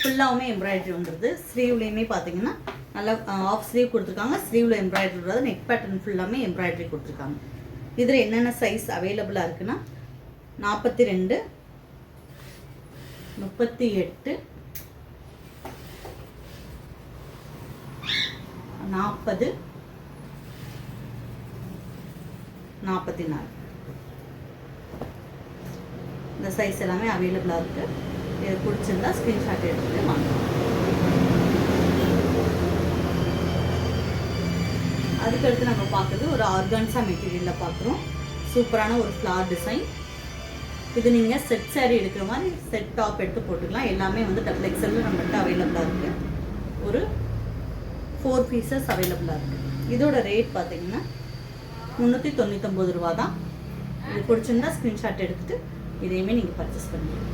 ஃபுல்லாகவுமே embroidery வந்துடுது. ஸ்லீவ்லேயுமே பார்த்தீங்கன்னா நல்லா ஆஃப் ஸ்லீவ் கொடுத்துருக்காங்க. ஸ்லீவில் எம்ப்ராய்டரி வராது. நெக் பேட்டர்ன் ஃபுல்லாமே எம்ப்ராய்டரி கொடுத்துருக்காங்க. இதில் என்னென்ன சைஸ் அவைலபிளாக இருக்குன்னா 42, 38, 40, 44 இந்த சைஸ் எல்லாமே அவைலபிளாக இருக்குது. இது பிடிச்சிருந்தா ஸ்க்ரீன்ஷாட் எடுத்துகிட்டு வாங்க. அதுக்கடுத்து நம்ம பார்க்குறது ஒரு ஆர்கான்ஸா மெட்டீரியலில் பார்க்குறோம். சூப்பரான ஒரு ஃப்ளார் டிசைன். இது நீங்கள் செட் சாரீ எடுக்கிற மாதிரி செட் டாப் எடுத்து போட்டுக்கலாம். எல்லாமே வந்து டபுள் எக்ஸல் நம்மகிட்ட அவைலபிளாக இருக்குது. ஒரு 4 பீசஸ் அவைலபிளாக இருக்குது. இதோட ரேட் பார்த்தீங்கன்னா 399 ரூபா தான். இது பிடிச்சிருந்தா ஸ்க்ரீன்ஷாட் எடுத்துகிட்டு இதையுமே நீங்கள் பர்ச்சேஸ் பண்ணுங்கள்.